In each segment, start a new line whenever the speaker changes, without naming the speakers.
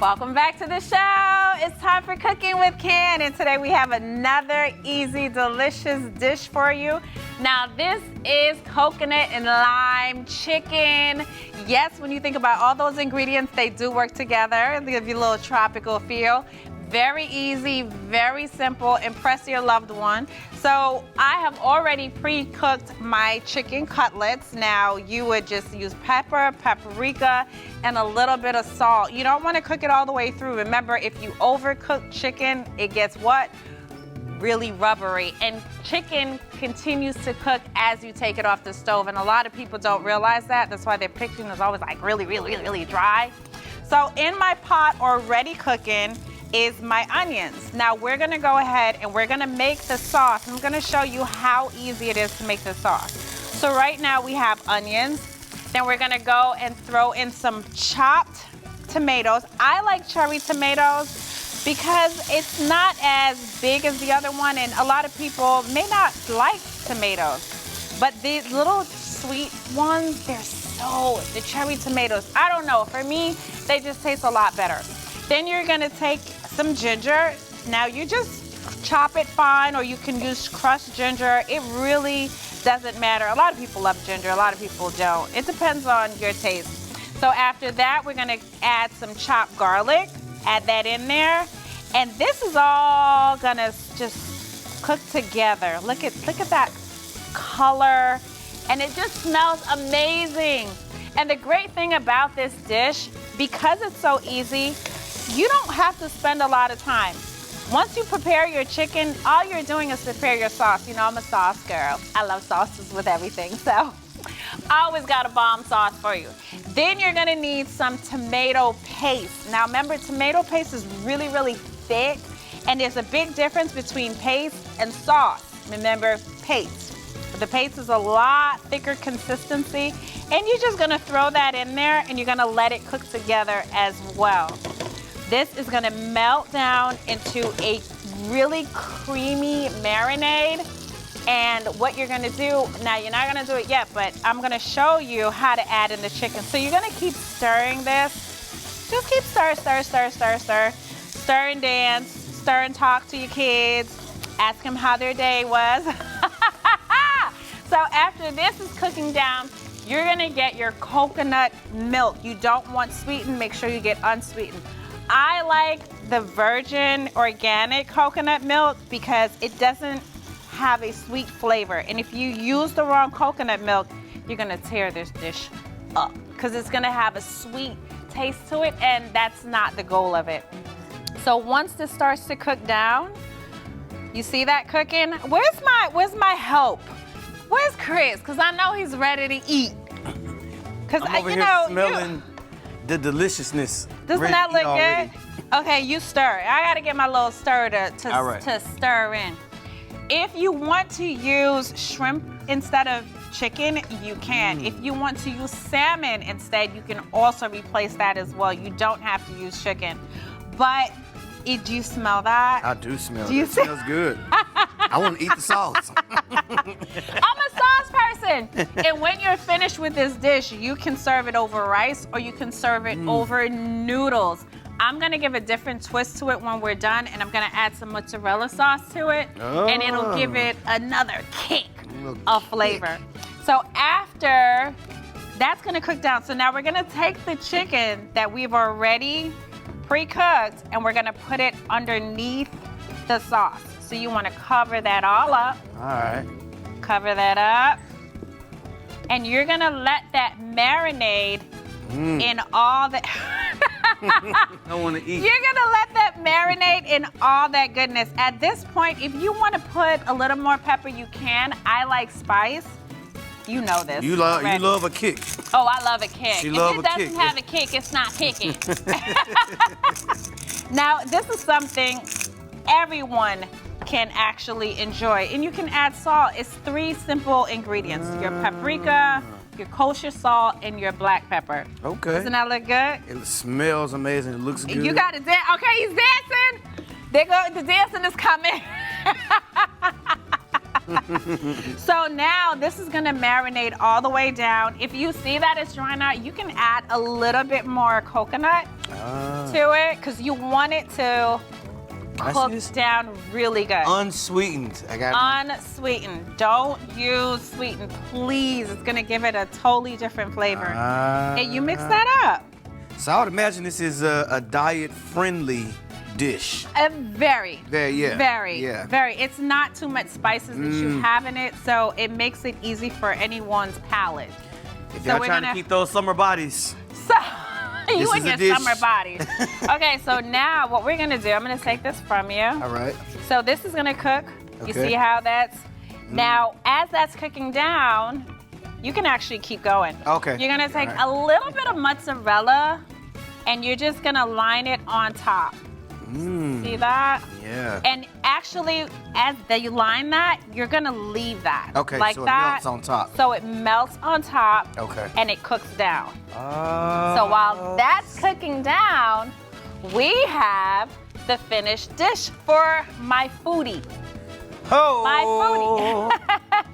Welcome back to the show. It's time for Cooking with Ken, and today we have another easy, delicious dish for you. Now, this is coconut and lime chicken. Yes, when you think about all those ingredients, they do work together. They give you a little tropical feel. Very easy, very simple. Impress your loved one. So I have already pre-cooked my chicken cutlets. Now you would just use pepper, paprika, and a little bit of salt. You don't want to cook it all the way through. Remember, if you overcook chicken, it gets what? Really rubbery. And chicken continues to cook as you take it off the stove. And a lot of people don't realize that. That's why their picture is always like really dry. So in my pot already cooking is my onions. Now we're gonna go ahead and we're gonna make the sauce. I'm gonna show you how easy it is to make the sauce. So right now we have onions. Then we're gonna go and throw in some chopped tomatoes. I like cherry tomatoes because it's not as big as the other one, and a lot of people may not like tomatoes. But these little sweet ones, the cherry tomatoes, I don't know, for me, they just taste a lot better. Then you're gonna take some ginger. Now you just chop it fine, or you can use crushed ginger. It really doesn't matter. A lot of people love ginger, a lot of people don't. It depends on your taste. So after that, we're gonna add some chopped garlic, add that in there. And this is all gonna just cook together. Look at that color, and it just smells amazing. And the great thing about this dish, because it's so easy, you don't have to spend a lot of time. Once you prepare your chicken, all you're doing is prepare your sauce. You know, I'm a sauce girl. I love sauces with everything, so I always got a bomb sauce for you. Then you're gonna need some tomato paste. Now remember, tomato paste is really thick, and there's a big difference between paste and sauce. Remember, paste. The paste is a lot thicker consistency, and you're just gonna throw that in there, and you're gonna let it cook together as well. This is gonna melt down into a really creamy marinade. And what you're gonna do, now you're not gonna do it yet, but I'm gonna show you how to add in the chicken. So you're gonna keep stirring this. Just keep stir. Stir and dance, stir and talk to your kids. Ask them how their day was. So after this is cooking down, you're gonna get your coconut milk. You don't want sweetened, make sure you get unsweetened. I like the virgin organic coconut milk because it doesn't have a sweet flavor. And if you use the wrong coconut milk, you're gonna tear this dish up because it's gonna have a sweet taste to it, and that's not the goal of it. So once this starts to cook down, you see that cooking? Where's my help? Where's Chris? Because I know he's ready to eat. Because
I'm over here smelling the deliciousness.
Doesn't that look good? Okay, you stir. I gotta get my little stir to stir in. If you want to use shrimp instead of chicken, you can. If you want to use salmon instead, you can also replace that as well. You don't have to use chicken. But do you smell that?
I do smell it. It smells good. I want to eat the sauce.
I'm a sauce person. And when you're finished with this dish, you can serve it over rice or you can serve it over noodles. I'm gonna give a different twist to it when we're done, and I'm gonna add some mozzarella sauce to it, and it'll give it another kick of flavor. So after that's gonna cook down, so now we're gonna take the chicken that we've already pre-cooked, and we're gonna put it underneath the sauce. So you wanna cover that all up.
All right.
Cover that up. And you're gonna let that marinate in all the...
I wanna eat.
You're gonna let that marinate in all that goodness. At this point, if you wanna put a little more pepper, you can. I like spice. You know this.
You love a kick.
Oh, I love a kick.
She
If
love
it
a
doesn't
kick.
have a kick, it's not kicking. Now, this is something everyone can actually enjoy. And you can add salt. It's 3 simple ingredients. Your paprika, your kosher salt, and your black pepper.
Okay.
Doesn't that look good?
It smells amazing. It looks good.
You got to dance. Okay, he's dancing. The dancing is coming. So now this is gonna marinate all the way down. If you see that it's drying out, you can add a little bit more coconut. to it because you want it to cook down really good.
Unsweetened. I got
Unsweetened. Don't use sweetened, please. It's gonna give it a totally different flavor. And you mix that up.
So I would imagine this is a diet-friendly dish.
Very.
Yeah.
Very.
Yeah.
Very. It's not too much spices that you have in it, so it makes it easy for anyone's palate.
If y'all trying to keep those summer bodies.
So, you and your
dish.
summer bodies. Okay, so now what we're gonna do, I'm gonna take this from you.
All right.
So this is gonna cook. You
Okay.
see how that's? Now, as that's cooking down, you can actually keep going.
Okay.
You're gonna take
All right.
a little bit of mozzarella and you're just gonna line it on top. See that?
Yeah.
And actually, as you line that, you're gonna leave that.
Okay,
like
so it
that.
melts on top.
So it melts on top.
Okay.
And it cooks down. So while that's cooking down, we have the finished dish for my foodie. My foodie.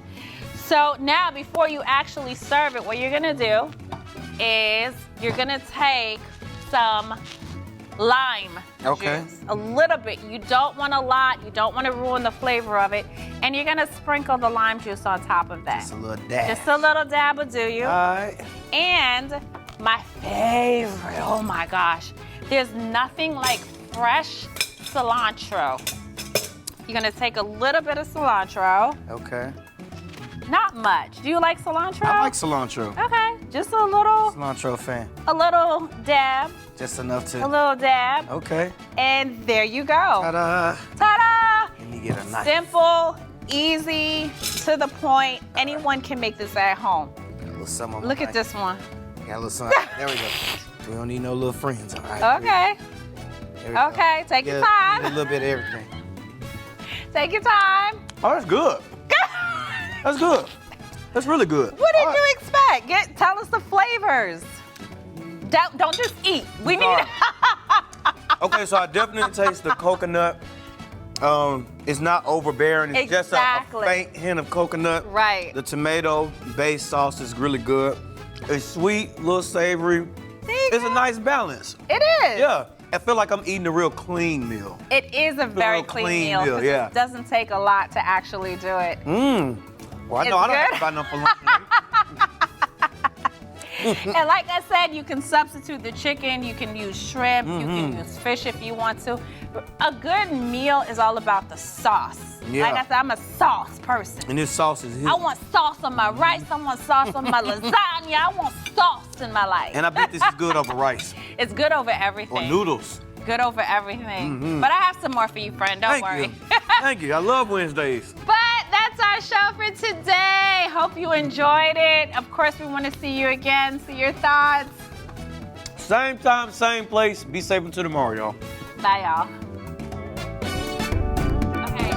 So now, before you actually serve it, what you're gonna do is you're gonna take some lime juice, a little bit. You don't want a lot. You don't want to ruin the flavor of it. And you're gonna sprinkle the lime juice on top of that.
Just a little dab.
Just a little dab will do you.
All right.
And my favorite, oh my gosh, there's nothing like fresh cilantro. You're gonna take a little bit of cilantro.
Okay.
Not much. Do you like cilantro?
I like cilantro.
Okay, just a little
fan.
A little dab.
Just enough to.
A little dab.
Okay.
And there you go.
Ta-da.
Ta-da!
Let me get a knife.
Simple, easy, to the point. Anyone can make this at home.
Got a little something on my
Look at
knife.
this one.
Got a little something. There we go. We don't need no little friends. All right.
Okay.
There we go.
Okay, take your
Get
time.
a little bit of everything.
Take your time.
Oh, that's good. That's good. That's really good.
What did you expect? Tell us the flavors. Don't just eat. We need
Okay, so I definitely taste the coconut. It's not overbearing. It's just a faint hint of coconut.
Right.
The tomato-based sauce is really good. It's sweet, a little savory. It's a nice balance.
It is.
Yeah. I feel like I'm eating a real clean meal.
It is a very clean meal.
Yeah.
It doesn't take a lot to actually do it.
Well, I know I don't have to buy nothing for lunch.
And like I said, you can substitute the chicken, you can use shrimp, you can use fish if you want to. A good meal is all about the sauce.
Yeah.
Like I said, I'm a sauce person.
And this sauce is
I want sauce on my rice, I want sauce on my lasagna, I want sauce in my life.
And I bet this is good over rice.
It's good over everything.
Or noodles.
Good over everything. But I have some more for you, friend, don't worry.
Thank you, I love Wednesdays.
But that's our show for today. Hope you enjoyed it. Of course, we want to see you again, see your thoughts.
Same time, same place. Be safe until tomorrow, y'all.
Bye, y'all. Okay.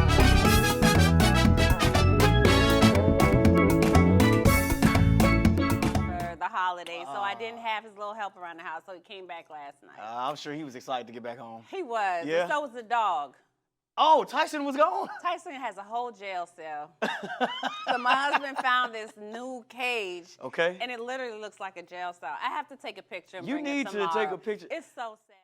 For the holidays, so I didn't have his little help around the house, so he came back last night.
I'm sure he was excited to get back home.
He was.
Yeah.
And so was the dog.
Oh, Tyson was gone.
Tyson has a whole jail cell. So my husband found this new cage.
Okay.
And it literally looks like a jail cell. I have to take a picture and
You
bring it
need to
tomorrow.
take a picture.
It's so sad.